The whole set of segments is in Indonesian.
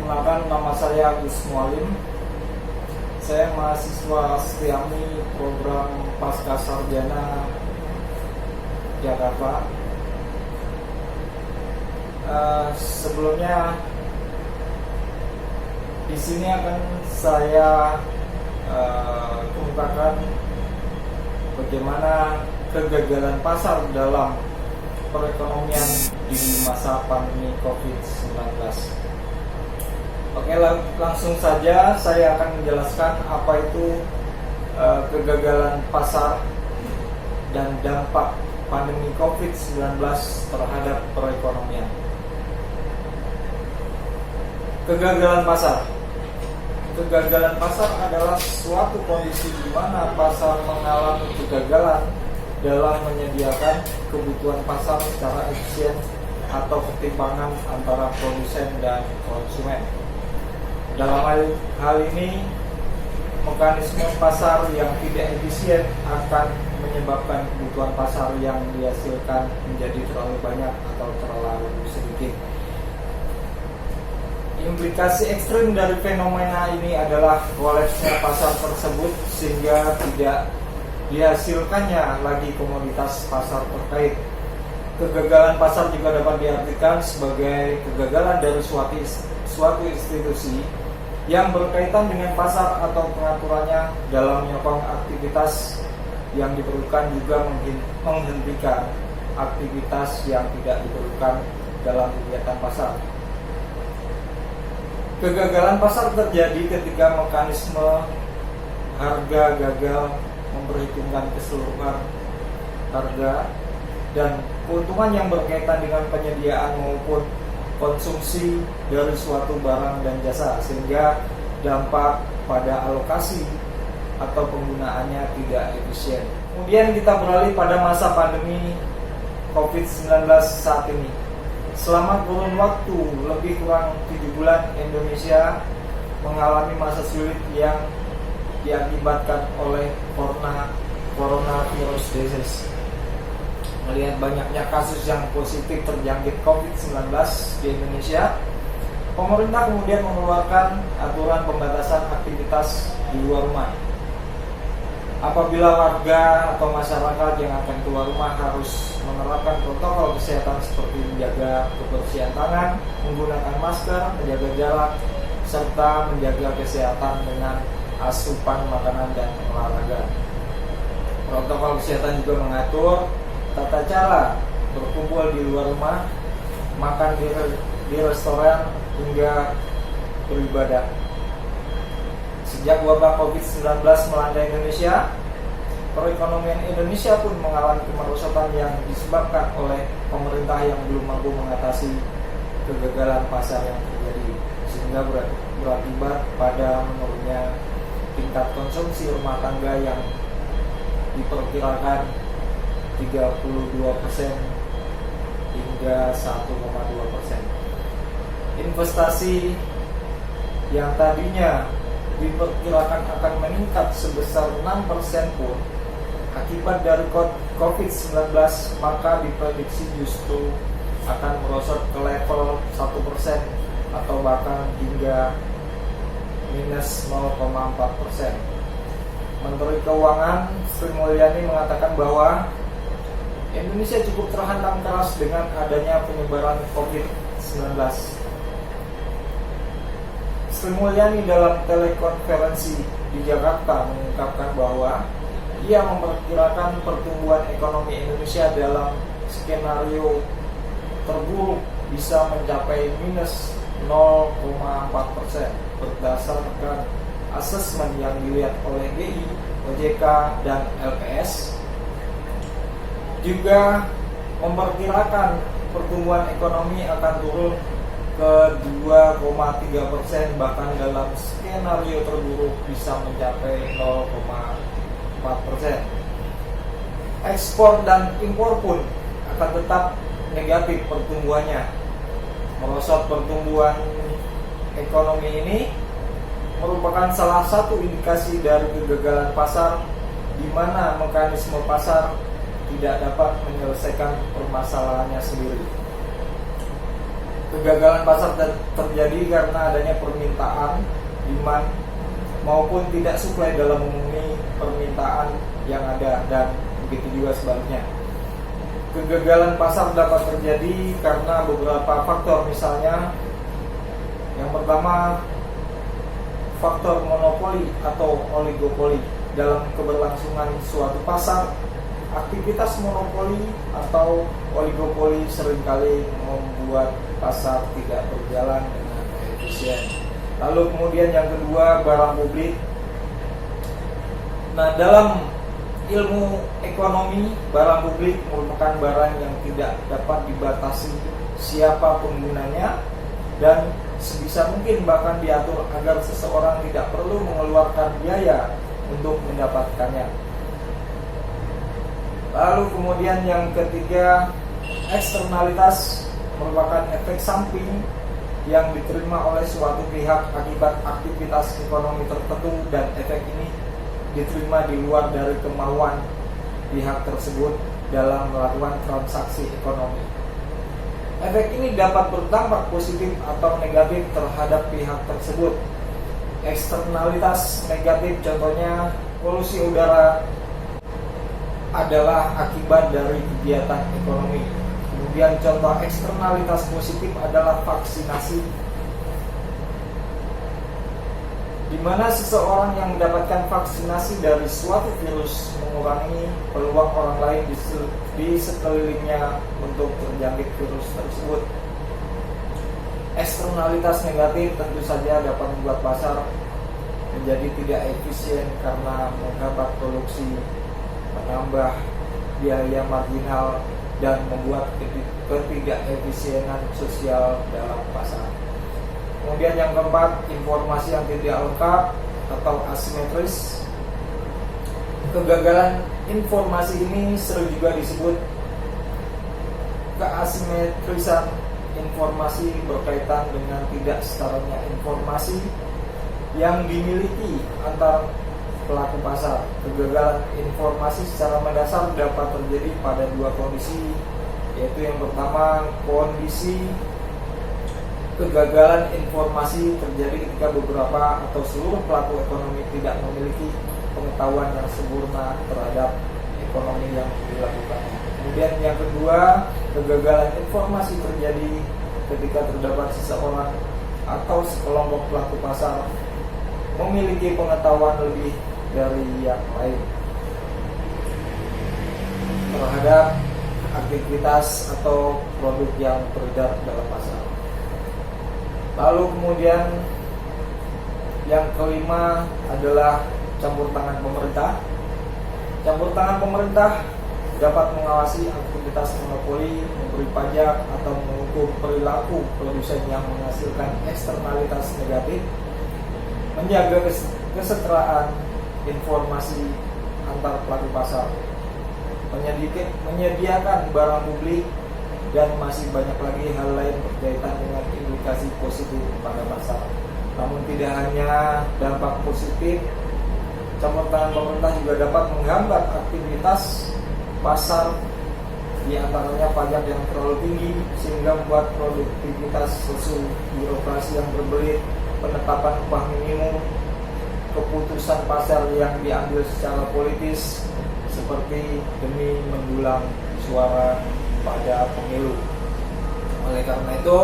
Perkenalkan, nama saya Agus Mualim. Saya mahasiswa Setiami program Pasca Sarjana Jakarta. Sebelumnya di sini akan saya kemukakan bagaimana kegagalan pasar dalam perekonomian di masa pandemi COVID-19. Oke, langsung saja saya akan menjelaskan apa itu kegagalan pasar dan dampak pandemi COVID-19 terhadap perekonomian. Kegagalan pasar. Kegagalan pasar adalah suatu kondisi di mana pasar mengalami kegagalan dalam menyediakan kebutuhan pasar secara efisien atau ketimpangan antara produsen dan konsumen. Dalam hal ini, mekanisme pasar yang tidak efisien akan menyebabkan kebutuhan pasar yang dihasilkan menjadi terlalu banyak atau terlalu sedikit. Implikasi ekstrim dari fenomena ini adalah kolapsnya pasar tersebut sehingga tidak dihasilkannya lagi komoditas pasar terkait. Kegagalan pasar juga dapat diartikan sebagai kegagalan dari suatu institusi yang berkaitan dengan pasar atau pengaturannya dalam menyokong aktivitas yang diperlukan, juga menghentikan aktivitas yang tidak diperlukan dalam kegiatan pasar. Kegagalan pasar terjadi ketika mekanisme harga gagal memperhitungkan keseluruhan harga dan keuntungan yang berkaitan dengan penyediaan maupun konsumsi dari suatu barang dan jasa, sehingga dampak pada alokasi atau penggunaannya tidak efisien. Kemudian kita beralih pada masa pandemi COVID-19 saat ini. Selama kurun waktu lebih kurang 7 bulan, Indonesia mengalami masa sulit yang diakibatkan oleh coronavirus disease. Melihat banyaknya kasus yang positif terjangkit COVID-19 di Indonesia, pemerintah kemudian mengeluarkan aturan pembatasan aktivitas di luar rumah. Apabila warga atau masyarakat yang akan keluar rumah harus menerapkan protokol kesehatan seperti menjaga kebersihan tangan, menggunakan masker, menjaga jarak, serta menjaga kesehatan dengan asupan makanan dan olahraga. Protokol kesehatan juga mengatur tata cara berkumpul di luar rumah, makan di restoran, hingga beribadah. Sejak wabah COVID-19 melanda Indonesia, perekonomian Indonesia pun mengalami kemerosotan yang disebabkan oleh pemerintah yang belum mampu mengatasi kegagalan pasar yang terjadi, sehingga berakibat pada menurunnya tingkat konsumsi rumah tangga yang diperkirakan 32% hingga 1,2%. Investasi yang tadinya diperkirakan akan meningkat sebesar 6% pun akibat dari COVID-19, maka diprediksi justru akan merosot ke level 1% atau bahkan hingga minus 0,4%. Menteri Keuangan Sri Mulyani mengatakan bahwa Indonesia cukup terhantam keras dengan adanya penyebaran COVID-19. Sri Mulyani dalam telekonferensi di Jakarta mengungkapkan bahwa ia memperkirakan pertumbuhan ekonomi Indonesia dalam skenario terburuk bisa mencapai minus 0,4% berdasarkan asesmen yang dilihat oleh BI, OJK, dan LPS. Juga memperkirakan pertumbuhan ekonomi akan turun ke 2,3%, bahkan dalam skenario terburuk bisa mencapai 0,4%. Ekspor dan impor pun akan tetap negatif pertumbuhannya. Merosot pertumbuhan ekonomi ini merupakan salah satu indikasi dari kegagalan pasar, di mana mekanisme pasar tidak dapat menyelesaikan permasalahannya sendiri. Kegagalan pasar terjadi karena adanya permintaan, demand, maupun tidak supply dalam memenuhi permintaan yang ada, dan begitu juga sebaliknya. Kegagalan pasar dapat terjadi karena beberapa faktor, misalnya yang pertama, faktor monopoli atau oligopoli. Dalam keberlangsungan suatu pasar, aktivitas monopoli atau oligopoli seringkali membuat pasar tidak berjalan dengan efisien. Lalu kemudian yang kedua, barang publik. Nah, dalam ilmu ekonomi, barang publik merupakan barang yang tidak dapat dibatasi siapa penggunanya, dan sebisa mungkin bahkan diatur agar seseorang tidak perlu mengeluarkan biaya untuk mendapatkannya. Lalu kemudian yang ketiga, eksternalitas merupakan efek samping yang diterima oleh suatu pihak akibat aktivitas ekonomi tertentu, dan efek ini diterima di luar dari kemauan pihak tersebut dalam melakukan transaksi ekonomi. Efek ini dapat berdampak positif atau negatif terhadap pihak tersebut. Eksternalitas negatif contohnya polusi udara adalah akibat dari kegiatan ekonomi. Kemudian contoh eksternalitas positif adalah vaksinasi, di mana seseorang yang mendapatkan vaksinasi dari suatu virus mengurangi peluang orang lain di sekelilingnya untuk terjangkit virus tersebut. Eksternalitas negatif tentu saja dapat membuat pasar menjadi tidak efisien karena menghambat produksi, menambah biaya marginal, dan membuat ketidakefisienan sosial dalam pasar. Kemudian yang keempat, informasi yang tidak lengkap atau asimetris. Kegagalan informasi ini sering juga disebut keasimetrisan informasi, berkaitan dengan tidak setaranya informasi yang dimiliki antar pelaku pasar. Kegagalan informasi secara mendasar dapat terjadi pada dua kondisi, yaitu yang pertama, kondisi kegagalan informasi terjadi ketika beberapa atau seluruh pelaku ekonomi tidak memiliki pengetahuan yang sempurna terhadap ekonomi yang dilakukan. Kemudian yang kedua, kegagalan informasi terjadi ketika terdapat seseorang atau sekelompok pelaku pasar memiliki pengetahuan lebih dari yang lain terhadap aktivitas atau produk yang beredar dalam pasar. Lalu kemudian yang kelima adalah campur tangan pemerintah. Campur tangan pemerintah dapat mengawasi aktivitas monopoli, memberi pajak, atau mengukur perilaku produsen yang menghasilkan eksternalitas negatif, menjaga kesetaraan informasi antar pelaku pasar, menyediakan barang publik, dan masih banyak lagi hal lain berkaitan dengan implikasi positif pada pasar. Namun tidak hanya dampak positif, campur tangan pemerintah juga dapat menghambat aktivitas pasar, di antaranya pajak yang terlalu tinggi sehingga membuat produktivitas lesu, birokrasi yang berbelit, penetapan upah minimum, keputusan pasar yang diambil secara politis seperti demi mendulang suara pada pemilu. Oleh karena itu,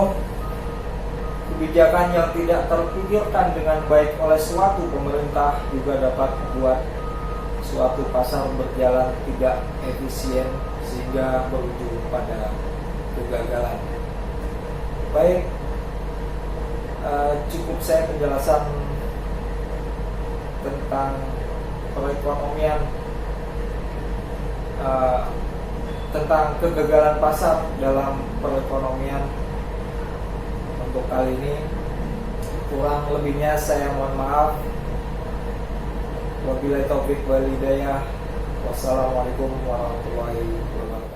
kebijakan yang tidak terpikirkan dengan baik oleh suatu pemerintah juga dapat membuat suatu pasar berjalan tidak efisien sehingga berujung pada kegagalan. Baik, cukup saya penjelasan tentang perekonomian, tentang kegagalan pasar dalam perekonomian untuk kali ini. Kurang lebihnya saya mohon maaf. Wabillahi taufik wal hidayah. Wassalamualaikum warahmatullahi wabarakatuh.